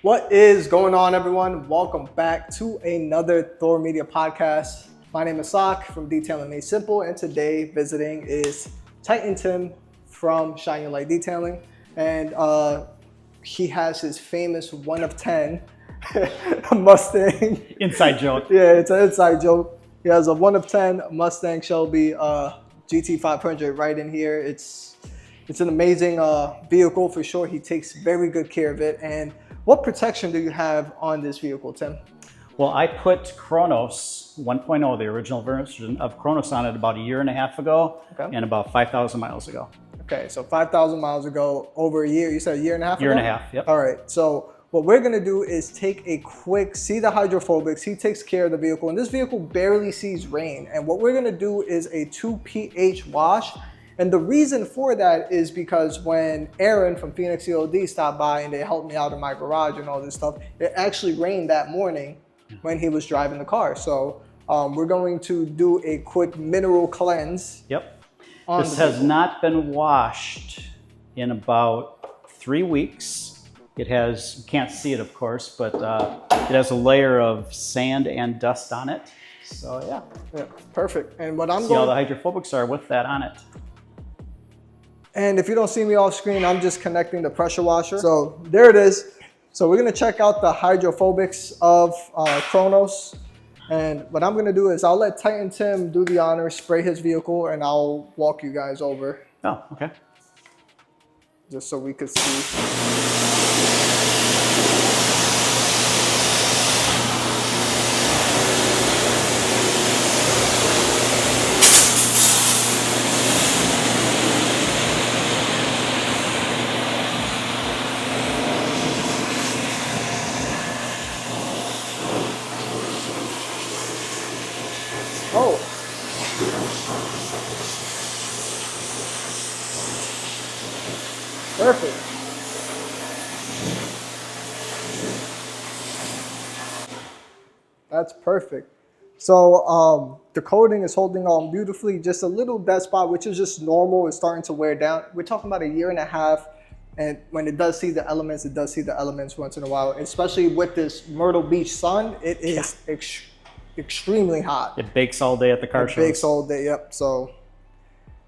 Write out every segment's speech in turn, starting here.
What is going on, everyone? Welcome back to another Thor Media podcast. My name is Sak from Detailing Made Simple, and today visiting is Titan Tim from Shine Your Light Detailing, and he has his famous 1 of 10 Mustang. Inside joke. Yeah, it's an inside joke. He has a 1 of 10 Mustang Shelby GT500 right in here. It's an amazing vehicle for sure. He takes very good care of it. And what protection do you have on this vehicle, Tim? Well, I put Kronos 1.0, the original version of Kronos, on it about 1.5 years ago, and about 5,000 miles ago. Okay, so 5,000 miles ago, over a year. You said 1.5 years ago? 1.5 years, yep. All right, so what we're gonna do is take a quick, see the hydrophobics. He takes care of the vehicle, and this vehicle barely sees rain. And what we're gonna do is a 2 pH wash. And the reason for that is because when Aaron from Phoenix COD stopped by and they helped me out in my garage and all this stuff, it actually rained that morning when he was driving the car. So we're going to do a quick mineral cleanse. Yep. This has not been washed in about 3 weeks. It has, you can't see it of course, but it has a layer of sand and dust on it. So yeah. Perfect. And what I'm see how the hydrophobics are with that on it. And if you don't see me off screen, I'm just connecting the pressure washer. So there it is. So we're gonna check out the hydrophobics of Kronos. And what I'm gonna do is I'll let Titan Tim do the honors, spray his vehicle, and I'll walk you guys over. Oh, okay. Just so we could see. Oh. Perfect. That's perfect. So the coating is holding on beautifully. Just a little dead spot, which is just normal. It's starting to wear down. We're talking about 1.5 years. And when it does see the elements, it does see the elements once in a while. Especially with this Myrtle Beach sun, it is extremely hot. It bakes all day at the car show. It bakes all day, yep. So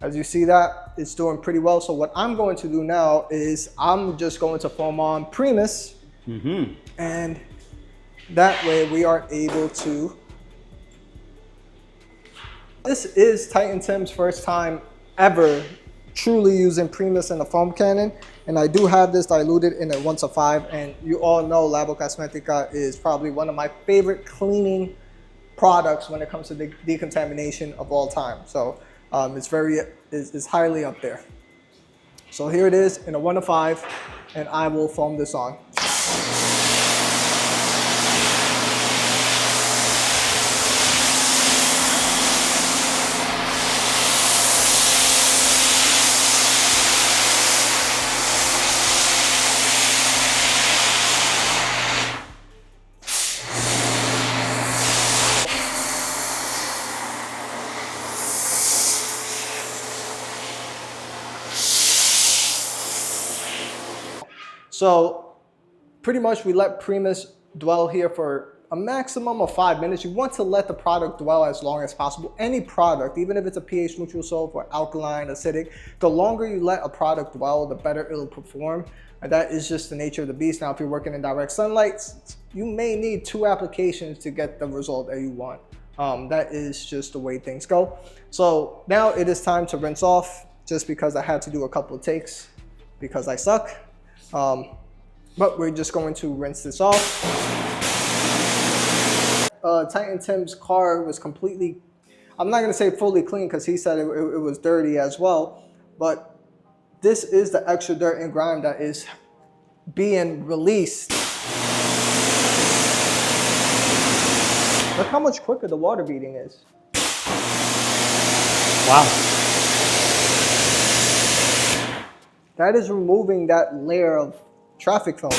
as you see that, it's doing pretty well. So what I'm going to do now is I'm just going to foam on Primus. And that way we are able to. This is Titan Tim's first time ever truly using Primus and a foam cannon. And I do have this diluted in a 1:5. And you all know Labo Cosmetica is probably one of my favorite cleaning products when it comes to the decontamination of all time. So it's highly up there. So here it is in a 1:5, and I will foam this on. So pretty much we let Primus dwell here for a maximum of 5 minutes. You want to let the product dwell as long as possible. Any product, even if it's a pH neutral soap or alkaline, acidic, the longer you let a product dwell, the better it'll perform. And that is just the nature of the beast. Now, if you're working in direct sunlight, you may need 2 applications to get the result that you want. That is just the way things go. So now it is time to rinse off, just because I had to do a couple of takes because I suck. But we're just going to rinse this off. Titan Tim's car was completely, I'm not going to say fully clean because he said it was dirty as well, but this is the extra dirt and grime that is being released. Look how much quicker the water beading is. Wow. That is removing that layer of traffic film.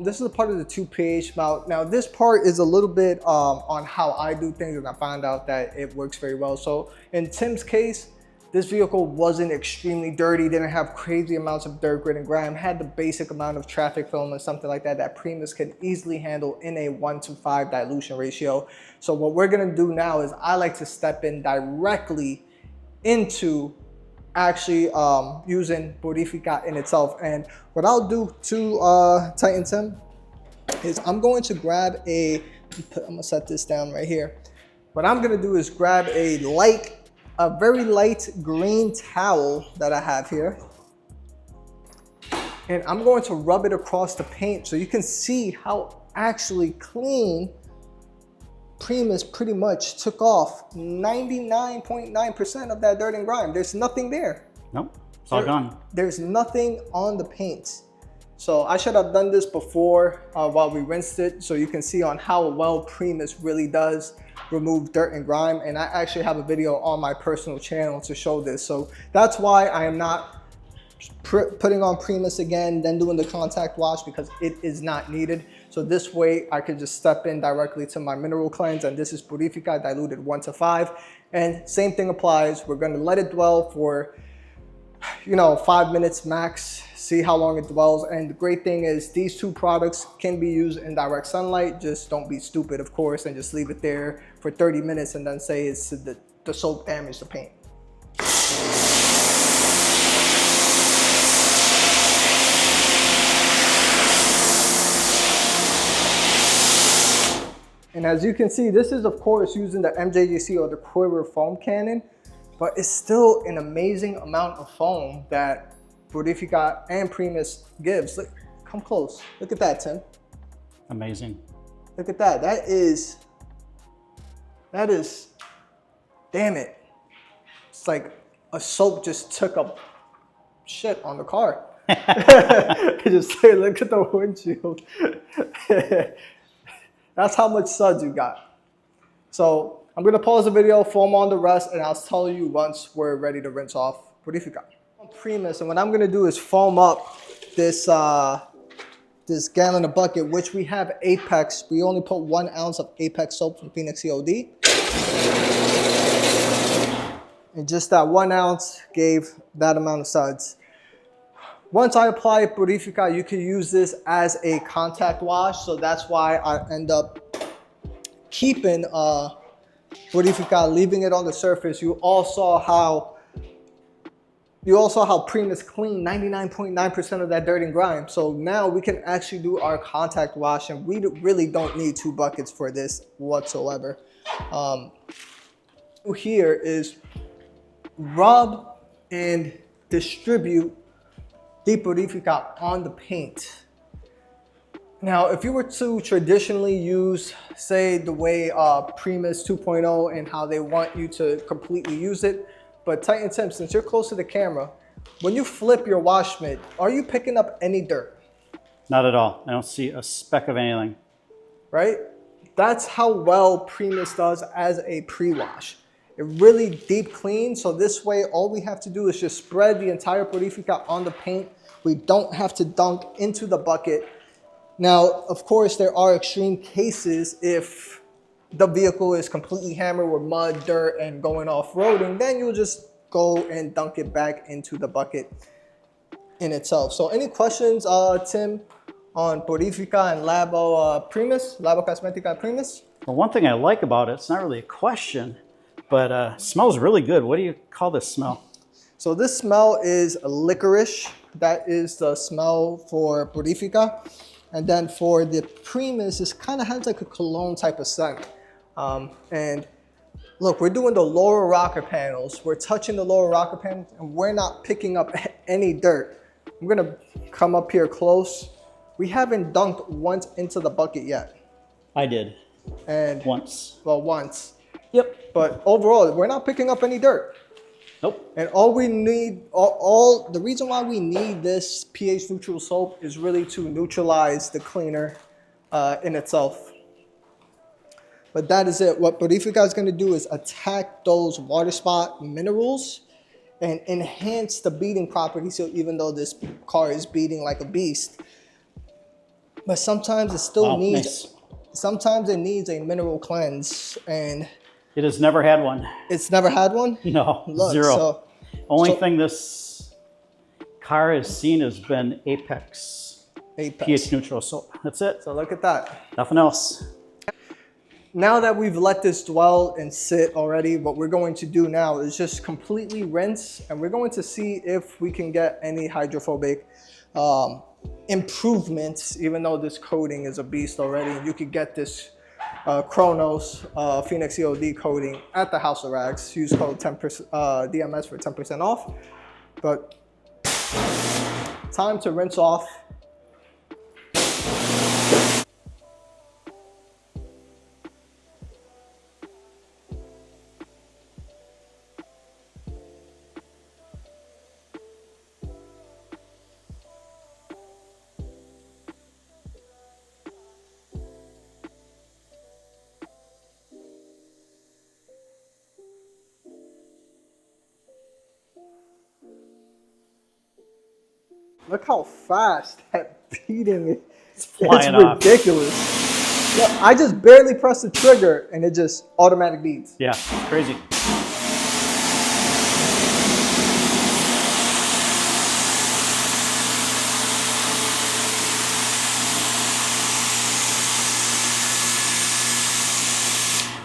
This is a part of the 2 pH mount. Now this part is a little bit on how I do things, and I found out that it works very well. So in Tim's case, this vehicle wasn't extremely dirty, didn't have crazy amounts of dirt, grit, and grime, had the basic amount of traffic film and something like that that Primus can easily handle in a 1:5 dilution ratio. So what we're gonna do now is I like to step in directly into actually using Purifica in itself. And what I'll do to Titan Tim is I'm going to grab I'm gonna set this down right here. What I'm gonna do is grab a very light green towel that I have here, and I'm going to rub it across the paint so you can see how actually clean Primus pretty much took off 99.9% of that dirt and grime. There's nothing there. Nope, it's all gone. There's nothing on the paint. So I should have done this before while we rinsed it, so you can see on how well Primus really does remove dirt and grime. And I actually have a video on my personal channel to show this. So that's why I am not putting on Primus again, then doing the contact wash, because it is not needed. So this way I could just step in directly to my mineral cleanse, and this is Purifica diluted 1:5. And same thing applies. We're gonna let it dwell for 5 minutes max, see how long it dwells. And the great thing is these 2 products can be used in direct sunlight. Just don't be stupid, of course, and just leave it there for 30 minutes and then say it's the soap damaged the paint. And as you can see, this is of course using the MJGC or the Quiver foam cannon, but it's still an amazing amount of foam that Purifica and Primus gives. Look, come close. Look at that, Tim. Amazing. Look at that. That is, damn it. It's like a soap just took a shit on the car. Just say, look at the windshield. That's how much suds you got. So I'm gonna pause the video, foam on the rest, and I'll tell you once we're ready to rinse off Purifica. Primus, and what I'm gonna do is foam up this this gallon of bucket, which we have Apex. We only put 1 ounce of Apex soap from Phoenix COD. And just that 1 ounce gave that amount of suds. Once I apply Purifica, you can use this as a contact wash. So that's why I end up keeping Purifica, leaving it on the surface. You all saw how Primus cleaned 99.9% of that dirt and grime. So now we can actually do our contact wash, and we really don't need 2 buckets for this whatsoever. Here is rub and distribute the Purifica on the paint. Now, if you were to traditionally use, say, the way Primus 2.0 and how they want you to completely use it, but Titan Tim, since you're close to the camera, when you flip your wash mitt, are you picking up any dirt? Not at all. I don't see a speck of anything. Right? That's how well Primus does as a pre-wash. It really deep cleans, so this way all we have to do is just spread the entire Purifica on the paint. We don't have to dunk into the bucket. Now, of course, there are extreme cases if the vehicle is completely hammered with mud, dirt, and going off-roading, then you'll just go and dunk it back into the bucket in itself. So any questions, Tim, on Purifica and Labo Cosmetica Primus? Well, one thing I like about it, it's not really a question, but smells really good. What do you call this smell? So this smell is licorice. That is the smell for Purifica. And then for the Primus, it kind of has like a cologne type of scent. And look, we're doing the lower rocker panels. We're touching the lower rocker panels, and we're not picking up any dirt. I'm gonna come up here close. We haven't dunked once into the bucket yet. I did. And once. Well, once. Yep. But overall, we're not picking up any dirt. Nope. And all we need, the reason why we need this pH neutral soap is really to neutralize the cleaner in itself. But that is it. What Purifica is going to do is attack those water spot minerals and enhance the beating property. So even though this car is beating like a beast, but sometimes it still Wow, needs. nice. Sometimes it needs a mineral cleanse, and It has never had one. it's never had one. No, Look, zero. So, Only thing this car has seen has been Apex pH neutral soap. That's it. So look at that. Nothing else. Now that we've let this dwell and sit already, what we're going to do now is just completely rinse, and we're going to see if we can get any hydrophobic improvements, even though this coating is a beast already. And you could get this Chronos Phoenix EOD coating at the House of Rags. Use code 10% DMS for 10% off. But time to rinse off. Look how fast that beating is. It's flying off. Ridiculous. Look, I just barely press the trigger and it just automatic beats. Yeah, it's crazy.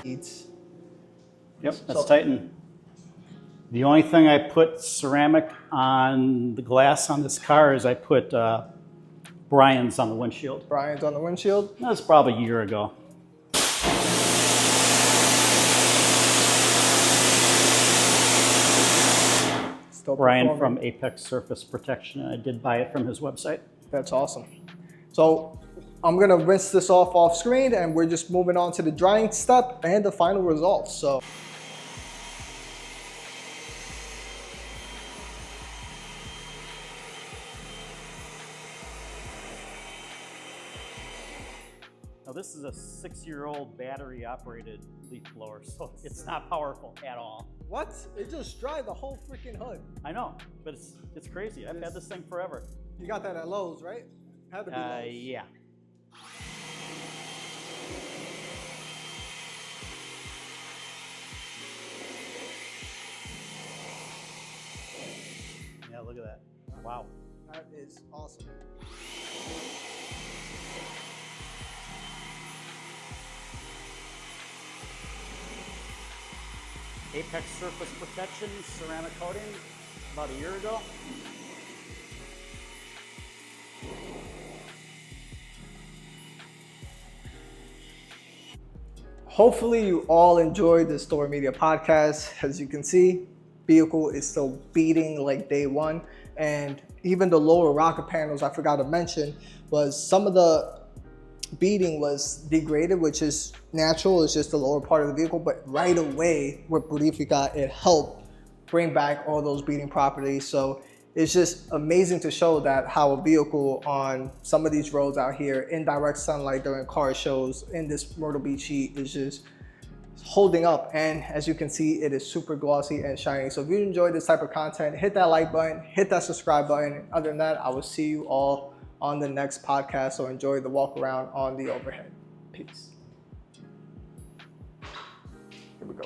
Beats. Yep, that's Titan. The only thing I put ceramic on the glass on this car is I put Brian's on the windshield. Brian's on the windshield. That was probably a year ago. Still Brian performing. from Apex Surface Protection. I did buy it from his website. That's awesome. So I'm gonna rinse this off screen, and we're just moving on to the drying step and the final results. So. Now this is a 6-year-old battery operated leaf blower, so it's not powerful at all. What? It just dried the whole freaking hood. I know, but it's crazy. I've had this thing forever. You got that at Lowe's, right? Had to be Lowe's. Yeah. Yeah, look at that. Wow. That is awesome. Apex Surface Protection ceramic coating about a year ago. Hopefully you all enjoyed the Story Media podcast. As you can see, vehicle is still beating like day one. And even the lower rocker panels, I forgot to mention, was some of the beating was degraded, which is natural. It's just the lower part of the vehicle. But right away with Purifica, it helped bring back all those beating properties. So it's just amazing to show that how a vehicle on some of these roads out here in direct sunlight during car shows in this Myrtle Beach heat is just holding up. And as you can see, it is super glossy and shiny. So if you enjoy this type of content, hit that like button, hit that subscribe button. Other than that, I will see you all on the next podcast. So enjoy the walk around on the overhead. Peace. Here we go.